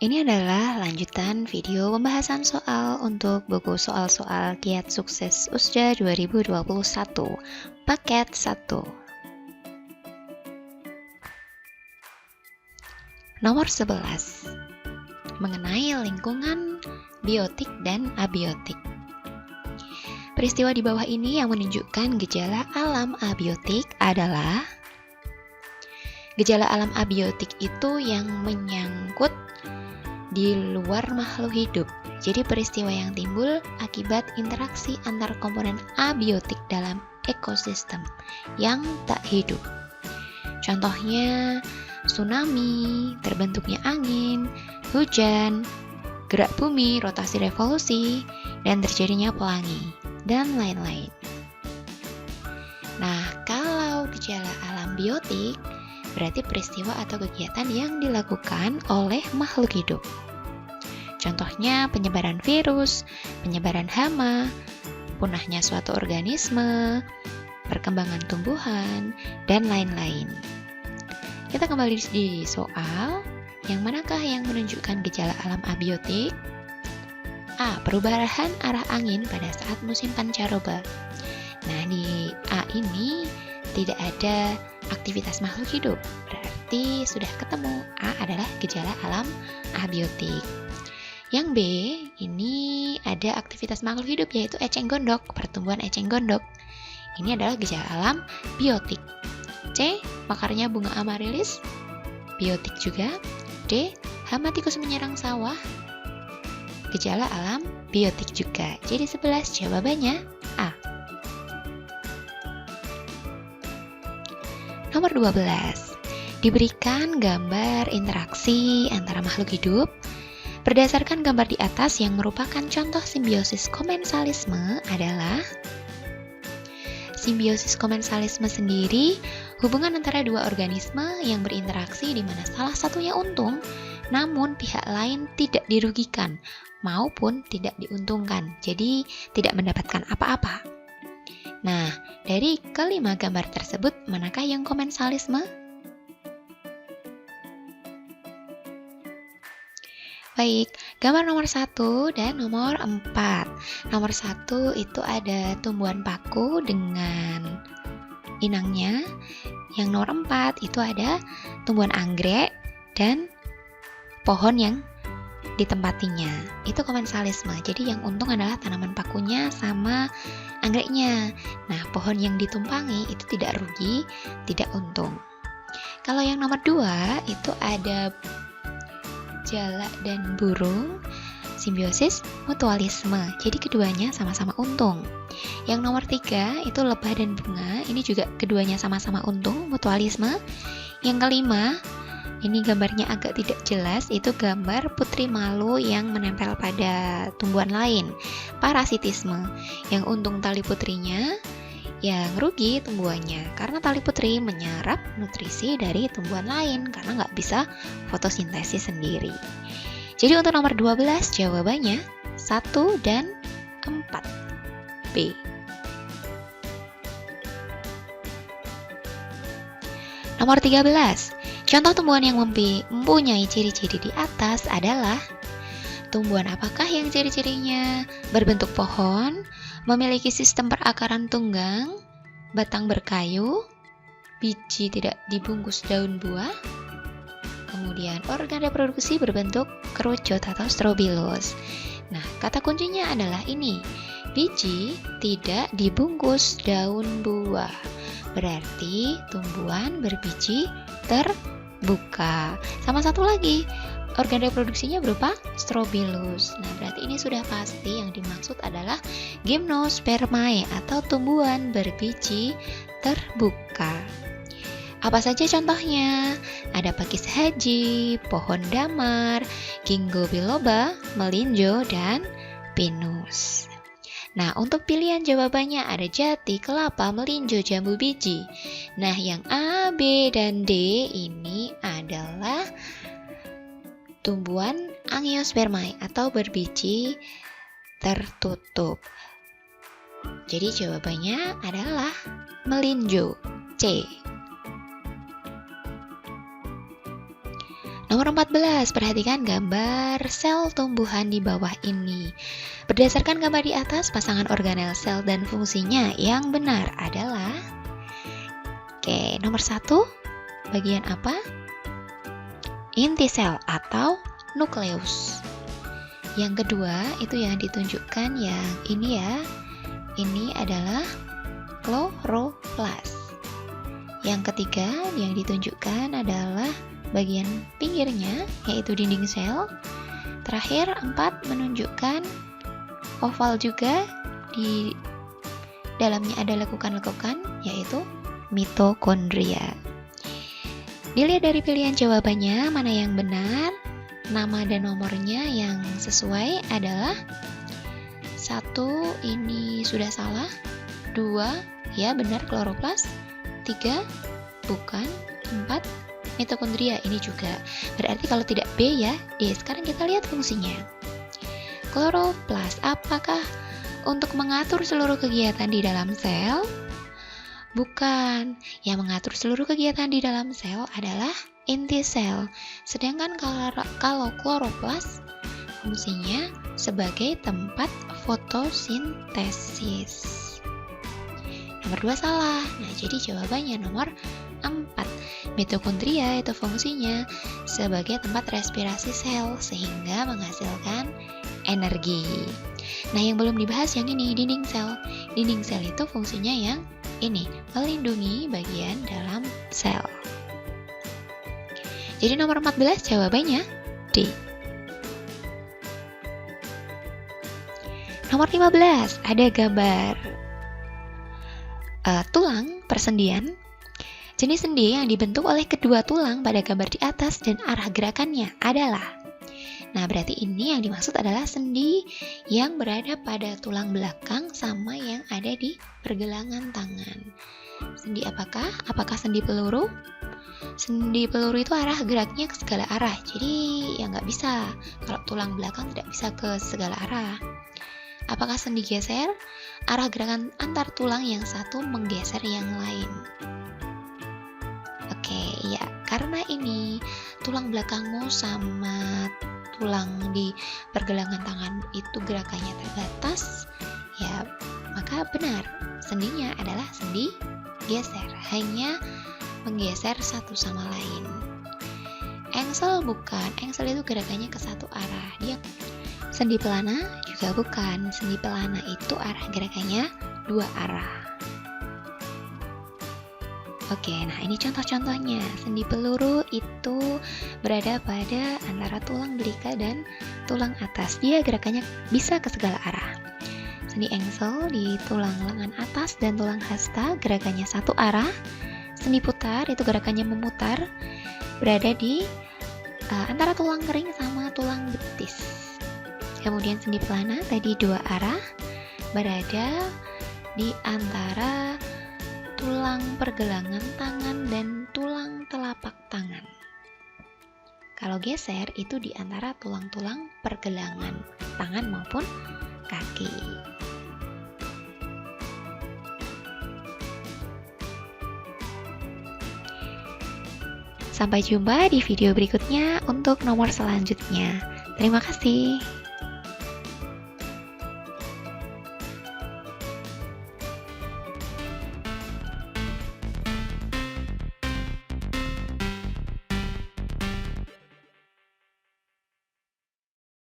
Ini adalah lanjutan video pembahasan soal untuk buku soal-soal Kiat Sukses USDA 2021, paket 1. Nomor 11, mengenai lingkungan biotik dan abiotik. Peristiwa di bawah ini yang menunjukkan gejala alam abiotik adalah gejala alam abiotik itu yang menyangkut di luar makhluk hidup. Jadi peristiwa yang timbul akibat interaksi antar komponen abiotik dalam ekosistem yang tak hidup. Contohnya tsunami, terbentuknya angin, hujan, gerak bumi, rotasi revolusi, dan terjadinya pelangi, dan lain-lain. Nah, kalau gejala alam biotik berarti peristiwa atau kegiatan yang dilakukan oleh makhluk hidup. Contohnya penyebaran virus, penyebaran hama, punahnya suatu organisme, perkembangan tumbuhan, dan lain-lain. Kita kembali di soal, yang manakah yang menunjukkan gejala alam abiotik? A. Perubahan arah angin pada saat musim pancaroba. Nah, di A ini tidak ada aktivitas makhluk hidup, berarti sudah ketemu A adalah gejala alam abiotik. Yang B, ini ada aktivitas makhluk hidup yaitu eceng gondok, pertumbuhan eceng gondok. Ini adalah gejala alam biotik. C, mekarnya bunga amarilis, biotik juga. D, hama tikus menyerang sawah, gejala alam biotik juga. Jadi 11 jawabannya A. Nomor 12, diberikan gambar interaksi antara makhluk hidup. Berdasarkan gambar di atas yang merupakan contoh simbiosis komensalisme adalah simbiosis komensalisme sendiri hubungan antara dua organisme yang berinteraksi di mana salah satunya untung, namun pihak lain tidak dirugikan maupun tidak diuntungkan, jadi tidak mendapatkan apa-apa. Nah, dari kelima gambar tersebut, manakah yang komensalisme? Baik, gambar nomor 1 dan nomor 4. Nomor 1 itu ada tumbuhan paku dengan inangnya. Yang nomor 4 itu ada tumbuhan anggrek dan pohon yang ditempatinya. Itu komensalisme. Jadi yang untung adalah tanaman pakunya sama anggreknya. Nah, pohon yang ditumpangi itu tidak rugi, tidak untung. Kalau yang nomor 2 itu ada jala dan burung, simbiosis mutualisme. Jadi keduanya sama-sama untung. Yang nomor 3 itu lebah dan bunga. Ini juga keduanya sama-sama untung, mutualisme. Yang kelima, ini gambarnya agak tidak jelas, itu gambar putri malu yang menempel pada tumbuhan lain, parasitisme. Yang untung tali putrinya, yang rugi tumbuhannya, karena tali putri menyerap nutrisi dari tumbuhan lain karena nggak bisa fotosintesis sendiri. Jadi untuk nomor 12 jawabannya 1 dan 4 B. Nomor 13, contoh tumbuhan yang mempunyai ciri-ciri di atas adalah tumbuhan apakah yang ciri-cirinya berbentuk pohon, memiliki sistem perakaran tunggang, batang berkayu, biji tidak dibungkus daun buah, kemudian organ reproduksi berbentuk kerucut atau strobilus. Nah, kata kuncinya adalah ini, biji tidak dibungkus daun buah, berarti tumbuhan berbiji terbuka. Sama satu lagi, organ reproduksinya berupa strobilus. Nah, berarti ini sudah pasti yang dimaksud adalah gymnospermae atau tumbuhan berbiji terbuka. Apa saja contohnya? Ada pakis haji, pohon damar, ginkgo biloba, melinjo, dan pinus. Nah, untuk pilihan jawabannya ada jati, kelapa, melinjo, jambu biji. Nah, yang A, B, dan D ini adalah tumbuhan angiospermae atau berbiji tertutup. Jadi jawabannya adalah melinjo, C. Nomor 14, perhatikan gambar sel tumbuhan di bawah ini. Berdasarkan gambar di atas, pasangan organel sel dan fungsinya yang benar adalah nomor 1, bagian apa? Inti sel atau nukleus. Yang kedua, itu yang ditunjukkan yang ini ya. Ini adalah kloroplas. Yang ketiga, yang ditunjukkan adalah bagian pinggirnya, yaitu dinding sel. Terakhir, 4 menunjukkan oval juga, di dalamnya ada lekukan-lekukan, yaitu mitokondria. Dilihat dari pilihan jawabannya, mana yang benar? Nama dan nomornya yang sesuai adalah 1, ini sudah salah. 2, ya benar kloroplas. 3, bukan. 4, mitokondria, ini juga. Berarti kalau tidak B ya, D. Sekarang kita lihat fungsinya. Kloroplas, apakah untuk mengatur seluruh kegiatan di dalam sel? Bukan. Yang mengatur seluruh kegiatan di dalam sel adalah inti sel. Sedangkan kalau kloroplas, fungsinya sebagai tempat fotosintesis. Nomor 2 salah. Nah, jadi jawabannya nomor 4. Mitokondria itu fungsinya sebagai tempat respirasi sel sehingga menghasilkan energi. Nah, yang belum dibahas yang ini, dinding sel. Dinding sel itu fungsinya yang ini, melindungi bagian dalam sel. Jadi nomor 14 jawabannya D. Nomor 15, ada gambar tulang persendian. Jenis sendi yang dibentuk oleh kedua tulang pada gambar di atas dan arah gerakannya adalah. Nah, berarti ini yang dimaksud adalah sendi yang berada pada tulang belakang sama yang ada di pergelangan tangan. Sendi apakah? Apakah sendi peluru? Sendi peluru itu arah geraknya ke segala arah. Jadi ya nggak bisa. Kalau tulang belakang tidak bisa ke segala arah. Apakah sendi geser? Arah gerakan antar tulang yang satu menggeser yang lain. Oke, ya, karena ini tulang belakangmu sama tulang di pergelangan tangan itu gerakannya terbatas, ya, maka benar, sendinya adalah sendi geser, hanya menggeser satu sama lain. Engsel bukan, engsel itu gerakannya ke satu arah. Dia sendi pelana juga bukan, sendi pelana itu arah gerakannya dua arah. Oke, nah ini contoh-contohnya. Sendi peluru itu berada pada antara tulang belika dan tulang atas. Dia gerakannya bisa ke segala arah. Sendi engsel di tulang lengan atas dan tulang hasta gerakannya satu arah. Sendi putar itu gerakannya memutar, berada di antara tulang kering sama tulang betis. Kemudian sendi pelana tadi dua arah, berada di antara tulang pergelangan tangan dan tulang telapak tangan. Kalau geser itu di antara tulang-tulang pergelangan tangan maupun kaki. Sampai jumpa di video berikutnya untuk nomor selanjutnya. Terima kasih.